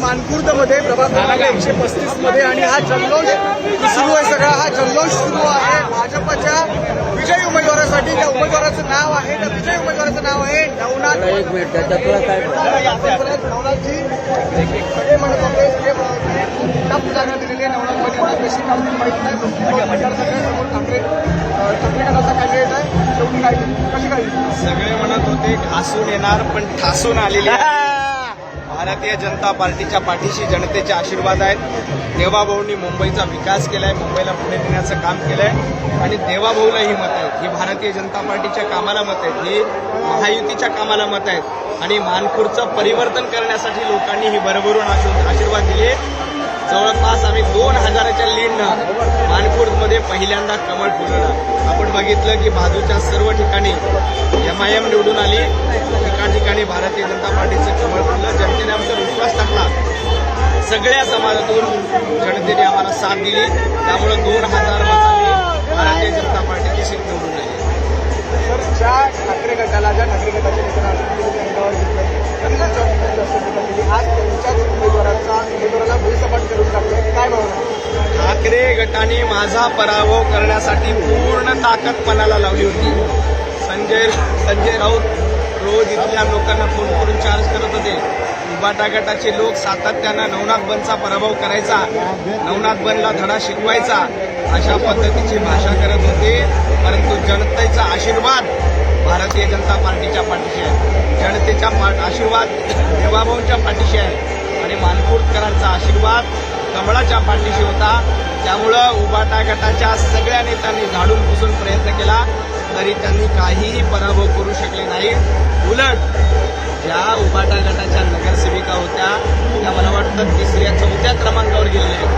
मानखुर्दमध्ये प्रभाग क्रमांक 135 मध्ये आणि हा जल्लोष सुरू आहे. सगळा हा जल्लोष सुरू आहे भाजपच्या विजयी उमेदवारासाठी. त्या उमेदवाराचं नाव आहे, त्या विजयी उमेदवाराचं नाव आहे नवनाथ. एक मिनिट त्याच्यातून काय नवनाथजी सगळे म्हणत होते टप जागा दिलेली आहे नवनाथमध्ये. कशी कामगिरी माहिती नाही, सगळ्यासमोर ठाकरे गटाचा कॅन्डिडेट आहे. शेवटी काय कशी काय सगळे म्हणत होते घासून येणार पण ठासून आलेले आहे. भारतीय जनता पार्टीच्या पाठीशी जनतेचे आशीर्वाद आहेत. देवाभाऊंनी मुंबईचा विकास केलाय, मुंबईला पुढे नेण्याचं काम केलंय आणि देवाभाऊला ही मत आहेत. ही भारतीय जनता पार्टीच्या कामाला मत आहेत, ही महायुतीच्या कामाला मत आहेत आणि मानखुर्दचं परिवर्तन करण्यासाठी लोकांनी ही भरभरून आशीर्वाद दिले. जवळपास आम्ही 2000च्या लीडनं मानखुर्दमध्ये पहिल्यांदा कमळ फुलवलं. आपण बघितलं की बाजूच्या सर्व ठिकाणी MIM निवडून आली, एका ठिकाणी भारतीय जनता पार्टीचं कमळ फुललं. जनतेने आमचा विश्वास टाकला, सगळ्या समाजातून जनतेने आम्हाला साथ दिली. त्यामुळे 2000 मतांनी भारतीय जनता पार्टीची सीट निवडून आली. सर, ज्या ठाकरे गटाला ज्या ठाकरे गटाच्या नेत्यांना आज त्यांच्याच उमेदवाराला भुईसपाट करून टाकलं, काय भावना? ठाकरे गटाने माझा पराभव करण्यासाठी पूर्ण ताकद पणाला लावली होती. संजय राऊत रोज इथल्या लोकांना फोन करून चार्ज करत होते. उबाटा गटाचे लोक सातत्यानं नवनाथ बनचा पराभव करायचा, नवनाथ बनला धडा शिकवायचा, अशा पद्धतीची भाषा करत होते. परंतु जनतेचा आशीर्वाद भारतीय जनता पार्टीच्या पाठीशी आहे. जनतेचा आशीर्वाद देवाभाऊंच्या पाठीशी आहे आणि मानखुर्दकरांचा आशीर्वाद कमळाच्या पाठीशी होता. त्यामुळं उबाटा गटाच्या सगळ्या नेत्यांनी झाडून पुसून प्रयत्न केला, तरी त्यांनी काहीही पराभव करू शकले नाही. उलट ज्या उबाटा गटाच्या नगरसेविका होत्या त्या मला वाटतं 3ऱ्या-4थ्या क्रमांकावर गेलेल्या आहेत.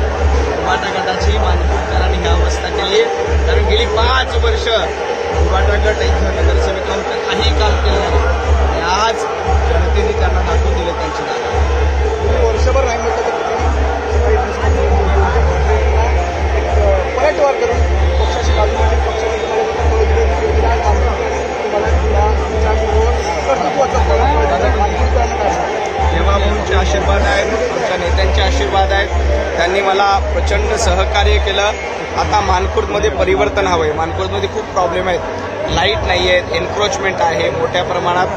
उबाटा गटाची मानखुर्दकरांनी ही अवस्था केली, कारण गेली 5 वर्ष उबाटा गट इथं नगरसेविका होत्या, काही काम केलं नाही आणि आज जनतेने त्यांना दाखवून दिलं त्यांची जागा. वर्षभर नाही म्हटलं पलटवार करून पक्षाची बाजू मांडली, पक्षाने देवाभाऊंचे आशीर्वाद आहेत, आमच्या नेत्यांचे आशीर्वाद आहेत. त्यांनी मला प्रचंड सहकार्य केलं. आता मानखुर्दमध्ये परिवर्तन हवं आहे. मानखुर्दमध्ये खूप प्रॉब्लेम आहेत, लाईट नाही आहेत, एन्क्रोचमेंट आहे, मोठ्या प्रमाणात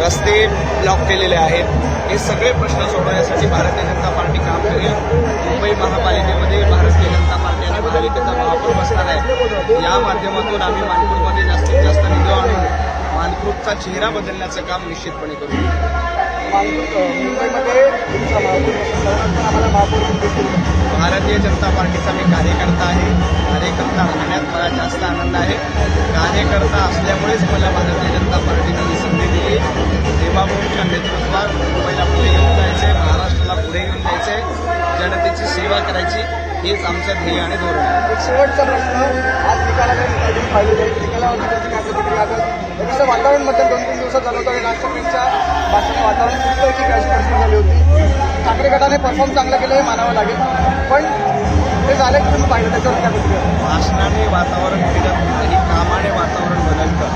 रस्ते ब्लॉक केलेले आहेत. हे सगळे प्रश्न सोडवण्यासाठी भारतीय जनता पार्टी काम करेल. मुंबई महापालिकेमध्ये भारतीय जनता पार्टी आणि महाविकासचा महापौर बसणार आहे. या माध्यमातून आम्ही मानखुर्दमध्ये जास्तीत जास्त निधी आणून मानखुर्दचा चेहरा बदलण्याचं काम निश्चितपणे करू. मुंबईमध्ये आम्हाला महापौर भारतीय जनता पार्टीचा मी कार्यकर्ता आहे. कार्यकर्ता राहण्यात मला जास्त आनंद आहे. कार्यकर्ता असल्यामुळेच मला भारतीय जनता पार्टीने ही संधी दिली. देवाभाऊंच्या नेतृत्वात मुंबईला पुढे घेऊन जायचंय, महाराष्ट्राला पुढे घेऊन जायचंय, जनतेची सेवा करायची, हेच आमचं ध्येय आणि धोरण आहे. एक शेवटचा प्रश्न, आज निकालाला पाहिजे जाईल, निकालावरती काय प्रतिक्रिया? तसं वातावरण मध्ये 2-3 दिवसात झालं होतं. राज ठाकरेंच्या भाषणात वातावरण खूप की काळजी प्रश्न झाली होती. ठाकरे गटाने परफॉर्म चांगलं केलं हे मानावं लागेल, पण ते झालं की तुम्ही पाहिलं त्याच्यावर काय प्रतिक्रिया? भाषणाने वातावरण केलं आणि कामाने वातावरण बदलतं.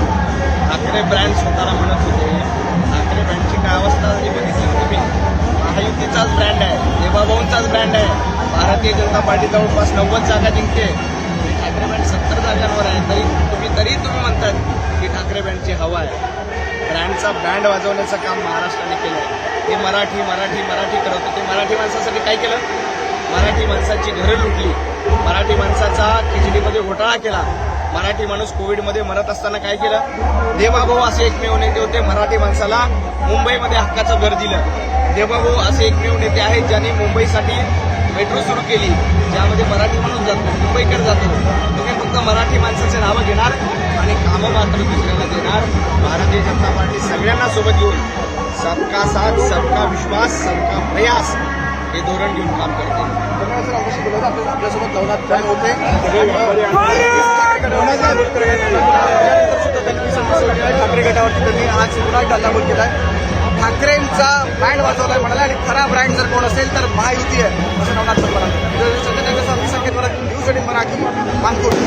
ठाकरे ब्रँड स्वतःला म्हणत होते. ठाकरे ब्रँडची काय अवस्था झाली बघितली तुम्ही. महायुतीचाच ब्रँड आहे, देवाभाऊंचाच ब्रँड आहे. भारतीय जनता पार्टी जवळपास 90 जागा जिंकते. ठाकरे ब्रँड 70 जागांवर आहे. तरी तुम्ही म्हणतात की ठाकरे ब्रँडची हवा आहे. ब्रँडचा ब्रँड वाजवण्याचं काम महाराष्ट्राने केलं आहे. हे मराठी करत होते. मराठी माणसासाठी काय केलं? मराठी माणसाची घरं लुटली, मराठी माणसाचा खिचडीमध्ये घोटाळा केला. मराठी माणूस कोविडमध्ये मरत असताना काय केलं? देवाभाऊ असे एकमेव नेते होते मराठी माणसाला मुंबईमध्ये हक्काचं घर दिलं. देवाभाऊ असे एकमेव नेते आहेत ज्यांनी मुंबईसाठी मेट्रो सुरू केली, ज्यामध्ये मराठी माणूस जातो, मुंबईकर जातो. तुम्ही फक्त मराठी माणसाचे नावं घेणार आणि कामं मात्र दुसऱ्याला देणार. भारतीय जनता पार्टी सगळ्यांना सोबत घेऊन सबका साथ, सबका विश्वास, सबका प्रयास हे धोरण घेऊन काम करते. आपल्यासोबत नवनाथ फॅन होते. ठाकरे गटावरती त्यांनी आज पुन्हा हल्लाबोल केलाय. ठाकरेंचा ब्रँड वाजवलाय म्हणाला आणि खरा ब्रँड जर कोण असेल तर महायुती आहे असं नवनाथ म्हणाले. संकेत न्यूज 18 मराठी मानखुर्द.